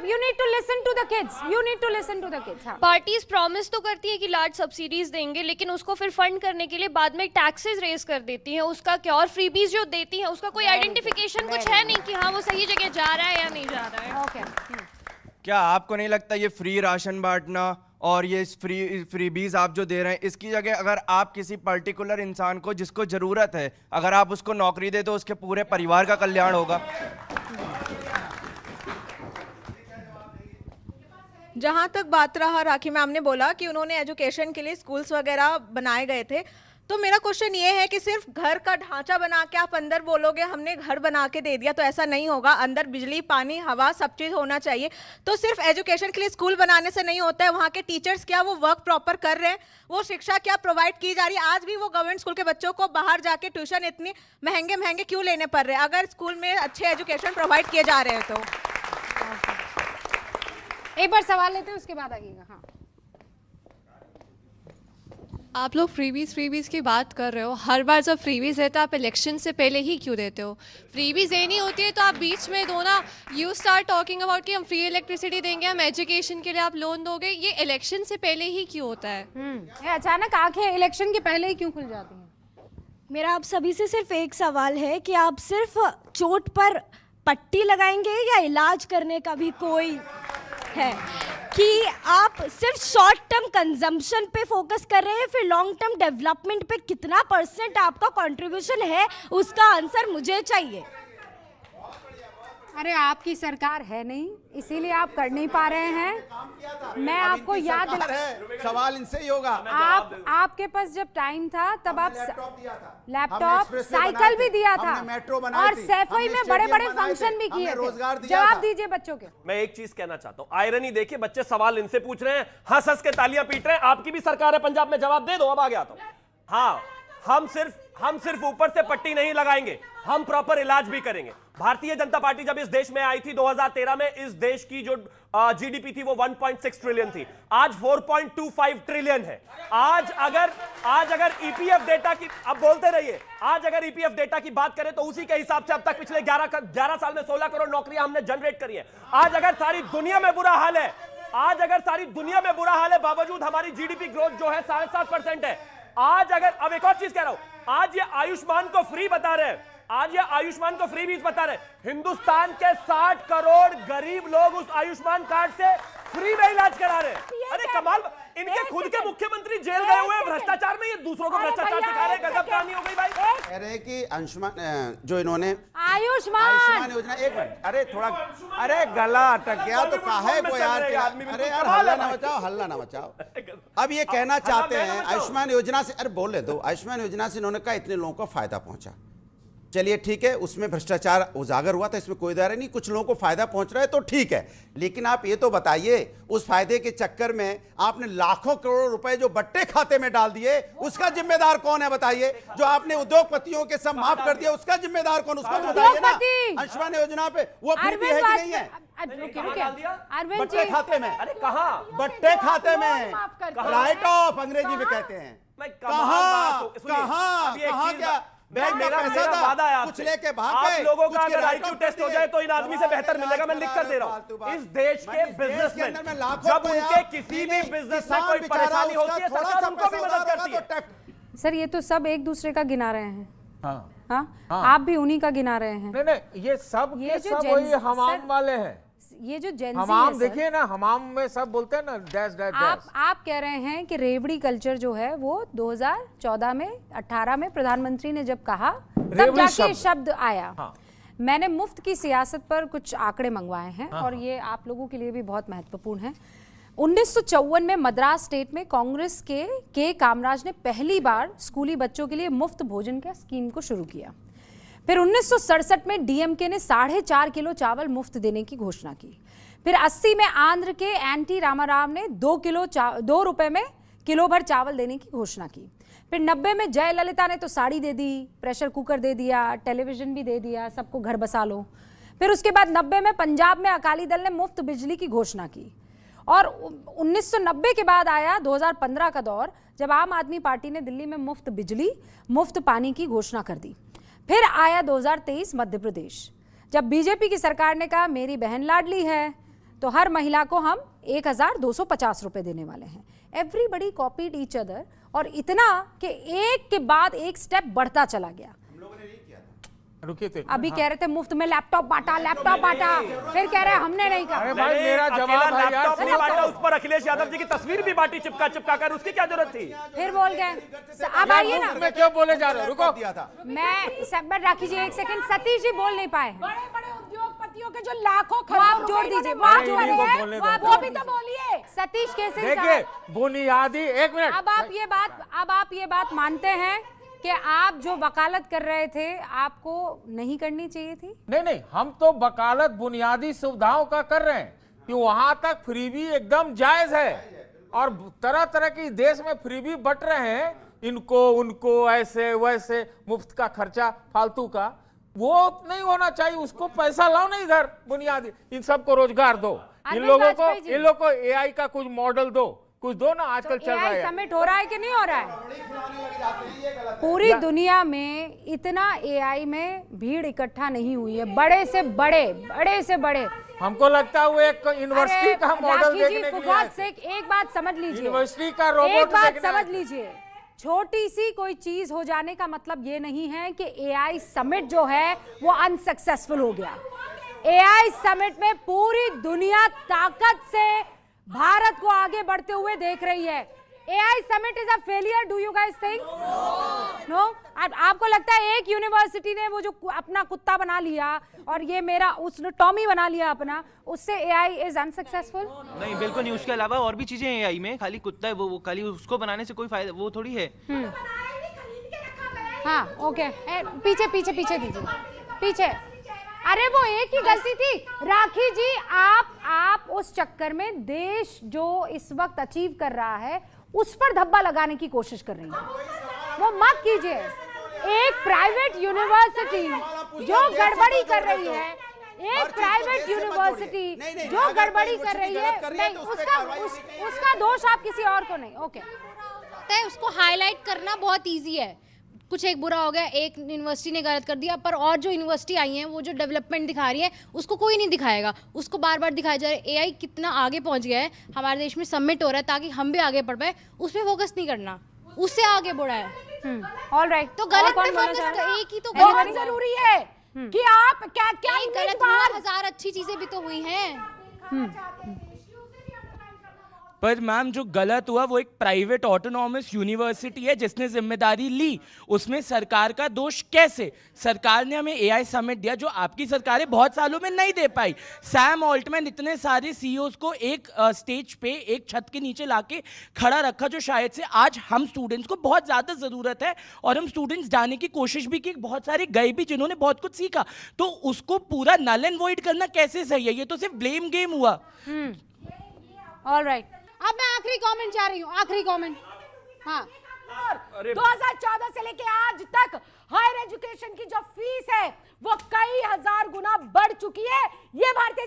up. You need to listen to the kids. You need to listen to the kids. हाँ. Parties promise तो करती है कि large subsidies देंगे, लेकिन उसको फिर फंड करने के लिए बाद में टैक्सेस रेज कर देती हैं। उसका क्या, और फ्रीबीज जो देती हैं उसका कोई आइडेंटिफिकेशन कुछ है नहीं कि हाँ वो सही जगह जा रहा है या नहीं जा रहा है। Okay. क्या आपको नहीं लगता ये फ्री राशन बांटना और ये फ्रीबीज आप जो दे रहे हैं, इसकी जगह अगर आप किसी पर्टिकुलर इंसान को जिसको जरूरत है, अगर आप उसको नौकरी दे तो उसके पूरे परिवार का कल्याण होगा? जहाँ तक बात रहा राखी मैम ने बोला कि उन्होंने एजुकेशन के लिए स्कूल्स वगैरह बनाए गए थे, तो मेरा क्वेश्चन ये है कि सिर्फ घर का ढांचा बना के आप अंदर बोलोगे हमने घर बना के दे दिया, तो ऐसा नहीं होगा। अंदर बिजली, पानी, हवा सब चीज़ होना चाहिए। तो सिर्फ एजुकेशन के लिए स्कूल बनाने से नहीं होता है। वहाँ के टीचर्स क्या वो वर्क प्रॉपर कर रहे हैं, वो शिक्षा क्या प्रोवाइड की जा रही है? आज भी वो गवर्नमेंट स्कूल के बच्चों को बाहर जाके ट्यूशन इतनी महंगे महंगे क्यों लेने पड़ रहे हैं अगर स्कूल में अच्छे एजुकेशन प्रोवाइड किए जा रहे हैं? तो एक बार सवाल लेते हैं उसके बाद आइएगा। हाँ, आप लोग फ्रीबीज की बात कर रहे हो। हर बार जब फ्रीबीज देते हो आप इलेक्शन से पहले ही क्यों देते हो? फ्रीबीज देनी होती है तो आप बीच में दो ना। यू स्टार्ट टॉकिंग अबाउट कि हम फ्री इलेक्ट्रिसिटी देंगे, हम एजुकेशन के लिए आप लोन दोगे, ये इलेक्शन से पहले ही क्यों होता है? ये अचानक आंखें इलेक्शन के पहले ही क्यों खुल जाती हैं? मेरा आप सभी से सिर्फ एक सवाल है कि आप सिर्फ चोट पर पट्टी लगाएंगे या इलाज करने का भी कोई है कि आप सिर्फ शॉर्ट टर्म कंजम्पशन पे फोकस कर रहे हैं, फिर लॉन्ग टर्म डेवलपमेंट पे कितना % आपका कंट्रीब्यूशन है, उसका आंसर मुझे चाहिए। अरे आपकी सरकार है नहीं, इसीलिए आप कर नहीं पा रहे हैं। मैं आपको याद दिला, सवाल इनसे ही होगा। आपके पास जब टाइम था तब आप लैपटॉप, हमने साइकिल भी दिया था, हमने मेट्रो बनाई और थी, सैफई में बड़े बड़े फंक्शन भी किए थे। जवाब दीजिए बच्चों के। मैं एक चीज कहना चाहता हूँ, आयरनी देखिए, बच्चे सवाल इनसे पूछ रहे हैं, हंस हंस के तालियां पीट रहे हैं। आपकी भी सरकार है पंजाब में, जवाब दे दो। अब आ गया तो हाँ, हम सिर्फ ऊपर से पट्टी नहीं लगाएंगे, हम प्रॉपर इलाज भी करेंगे। भारतीय जनता पार्टी जब इस देश में आई थी 2013 में, इस देश की जो जीडीपी थी वो 1.6 ट्रिलियन थी, आज 4.25 ट्रिलियन है। आज अगर ईपीएफ डेटा की, अब बोलते रहिए, आज अगर ईपीएफ डेटा की बात करें तो उसी के हिसाब से अब तक पिछले 11 साल में 16 करोड़ नौकरियां हमने जनरेट करी है। आज अगर सारी दुनिया में बुरा हाल है, बावजूद हमारी जीडीपी ग्रोथ जो है 7.5% है। आज अगर, अब एक और चीज कह रहा हूं, आज ये आयुष्मान को फ्री बता रहे हैं, आज ये आयुष्मान को फ्री बीज बता रहे हैं। हिंदुस्तान के 60 करोड़ गरीब लोग उस आयुष्मान कार्ड से फ्री में इलाज करा रहे हैं। अरे कमाल, इनके खुद के मुख्यमंत्री जेल गए हुए हैं भ्रष्टाचार में, ये दूसरों को भ्रष्टाचार सिखा रहे हैं। गजब कहानी हो गई भाई। कह रहे हैं कि आयुष्मान जो इन्होंने आयुष्मान योजना, एक मिनट, अरे थोड़ा, अरे गला अटक गया तो काहे को यार, अरे यार हल्ला ना मचाओ। अब ये कहना चाहते हैं आयुष्मान योजना से, अरे बोले दो, आयुष्मान योजना से इन्होंने कहा इतने लोगों को फायदा पहुंचा, चलिए ठीक है, उसमें भ्रष्टाचार उजागर हुआ था, इसमें कोई दायरा नहीं, कुछ लोगों को फायदा पहुंच रहा है तो ठीक है, लेकिन आप ये तो बताइए उस फायदे के चक्कर में आपने लाखों करोड़ रुपए जो बट्टे खाते में डाल दिए, उसका जिम्मेदार कौन है बताइए? जो आपने उद्योगपतियों के सब माफ कर दिया, उसका जिम्मेदार कौन, उसको तो बताइए ना। आयुष्मान योजना पे वो फिर भी है कि नहीं है? बट्टे खाते में, अरे कहां बट्टे खाते में, राइट ऑफ अंग्रेजी में कहते हैं, कहां क्या बैंक में पैसा था, कुछ लेके भाग गए। आप लोगों का अगर आईक्यू टेस्ट हो जाए तो इन आदमी से बेहतर मिलेगा, मैं लिख कर दे रहा हूं। इस देश के बिजनेसमैन जब उनके किसी भी बिजनेस में कोई परेशानी होती है, सरकार उनको भी मदद करती है। सर ये तो सब एक दूसरे का गिना रहे हैं। हाँ, आप भी उन्हीं का गिना रहे हैं। नहीं, ये सब के सब वही हमाम वाले हैं। ये जो जेन हमाम देखिए ना, हमाम में सब बोलते हैं ना डैश डैश डैश। आप कह रहे हैं कि रेवड़ी कल्चर जो है वो 2014 में 18 में प्रधानमंत्री ने जब कहा तब जाके शब्द आया। हाँ। मैंने मुफ्त की सियासत पर कुछ आंकड़े मंगवाए हैं। हाँ। और ये आप लोगों के लिए भी बहुत महत्वपूर्ण है। 1954 में मद्रास स्टेट में कांग्रेस के कामराज ने पहली बार स्कूली बच्चों के लिए मुफ्त भोजन का स्कीम को शुरू किया। फिर 1967 में डीएमके ने 4.5 किलो चावल मुफ्त देने की घोषणा की। फिर 80 में आंध्र के एनटी रामाराव ने 2 रुपए में किलो भर चावल देने की घोषणा की। फिर 90 में जयललिता ने तो साड़ी दे दी, प्रेशर कुकर दे दिया, टेलीविजन भी दे दिया, सबको घर बसा लो। फिर उसके बाद 90 में पंजाब में अकाली दल ने मुफ्त बिजली की घोषणा की। और 1990 के बाद आया 2015 का दौर, जब आम आदमी पार्टी ने दिल्ली में मुफ्त बिजली, मुफ्त पानी की घोषणा कर दी। फिर आया 2023 मध्य प्रदेश, जब बीजेपी की सरकार ने कहा मेरी बहन लाडली है, तो हर महिला को हम 1250 रुपए देने वाले हैं। एवरीबडी कॉपीड ईच अदर, और इतना कि एक के बाद एक स्टेप बढ़ता चला गया। रुकिए थे अभी कह रहे थे मुफ्त में लैपटॉप बांटा, फिर कह रहे हैं हमने नहीं कहा। अरे भाई मेरा जवाब है यार, लैपटॉप नहीं बांटा, उस पर अखिलेश यादव जी की तस्वीर भी बांटी चिपका चिपका कर, उसकी क्या जरूरत थी? फिर बोल गए। अब आइए ना, मैं क्यों बोले जा रहे हो? रुको, मैं सब राखी जी एक सेकंड, सतीश जी बोल नहीं पाए हैं। बड़े बड़े उद्योगपतियों के जो लाखों वो आप जोड़ दीजिए, वो आप जोड़ इनको दीजिए, बोलने वो आप दो। वो भी तो बोलिए। सतीश केसरी देखिए साहब, बुनियादी, एक मिनट, अब आप ये बात मानते हैं कि आप जो वकालत कर रहे थे आपको नहीं करनी चाहिए थी? नहीं, हम तो वकालत बुनियादी सुविधाओं का कर रहे हैं कि वहां तक फ्रीबी एकदम जायज है, और तरह तरह की देश में फ्रीबी बट रहे हैं, इनको उनको ऐसे वैसे मुफ्त का खर्चा फालतू का, वो नहीं होना चाहिए। उसको पैसा लाओ ना इधर, बुनियादी इन सबको रोजगार दो, इन लोगों को एआई का कुछ मॉडल दो, कुछ दो ना, आजकल चल रहा है। समिट हो रहा है कि नहीं हो रहा है? पूरी दुनिया में इतना एआई में भीड़ इकट्ठा नहीं हुई है, बड़े से बड़े। हमको लगता है वो एक यूनिवर्सिटी का मॉडल देखने के लिए आए थे। एक बात समझ लीजिए, यूनिवर्सिटी का रोबोट एक बात देखने आए समझ थे। लीजिए, छोटी सी कोई चीज हो जाने का मतलब ये नहीं है कि एआई समिट जो है वो अनसक्सेसफुल हो गया। एआई समिट में पूरी दुनिया ताकत से भारत को आगे बढ़ते हुए देख रही है। AI summit is a failure, do you guys think? No? आपको लगता है एक यूनिवर्सिटी ने वो जो अपना कुत्ता बना लिया और ये मेरा उसने टॉमी बना लिया अपना, उससे एआई इज अनसक्सेसफुल? नहीं, बिल्कुल नहीं। उसके अलावा और भी चीजें हैं एआई में, खाली कुत्ता है वो खाली उसको बनाने से कोई फायदा वो थोड़ी है। हाँ ओके, पीछे दीजिए, पीछे। अरे वो एक ही गलती थी राखी जी, आप उस चक्कर में देश जो इस वक्त अचीव कर रहा है उस पर धब्बा लगाने की कोशिश कर रही है, वो मत कीजिए। एक प्राइवेट यूनिवर्सिटी जो गड़बड़ी कर रही है, एक प्राइवेट यूनिवर्सिटी जो गड़बड़ी कर रही है, नहीं उसका दोष आप किसी और को नहीं। ओके, उसको हाईलाइट करना बहुत इजी है, कुछ एक बुरा हो गया, एक यूनिवर्सिटी ने गलत कर दिया, पर और जो यूनिवर्सिटी आई हैं वो जो डेवलपमेंट दिखा रही है उसको कोई नहीं दिखाएगा, उसको बार बार दिखाया जा रहा है। एआई कितना आगे पहुंच गया है, हमारे देश में समिट हो रहा है ताकि हम भी आगे बढ़ पाए, उस पर फोकस नहीं करना, उससे आगे बढ़ा है। ऑलराइट, तो गलत पे फोकस, एक ही तो बहुत जरूरी है कि आप क्या गलत हुआ, 1000 अच्छी चीजें भी तो हुई हैं। पर मैम जो गलत हुआ वो एक प्राइवेट ऑटोनॉमस यूनिवर्सिटी है जिसने जिम्मेदारी ली, उसमें सरकार का दोष कैसे? सरकार ने हमें एआई समिट दिया जो आपकी सरकारें बहुत सालों में नहीं दे पाई। सैम ऑल्टमैन इतने सारे सीईओज को एक स्टेज पे एक छत के नीचे लाके खड़ा रखा, जो शायद से आज हम स्टूडेंट्स को बहुत ज़्यादा ज़रूरत है, और हम स्टूडेंट्स जाने की कोशिश भी की, बहुत सारे गए भी जिन्होंने बहुत कुछ सीखा, तो उसको पूरा नल एंड वॉइड करना कैसे सही है? ये तो सिर्फ ब्लेम गेम हुआ। ऑलराइट, अब मैं आखिरी कमेंट जा रही हूँ, आखिरी कमेंट। हाँ, 2014 से लेके आज तक हायर एजुकेशन की जो फीस है वो कई हजार गुना बढ़ चुकी है। ये भारतीय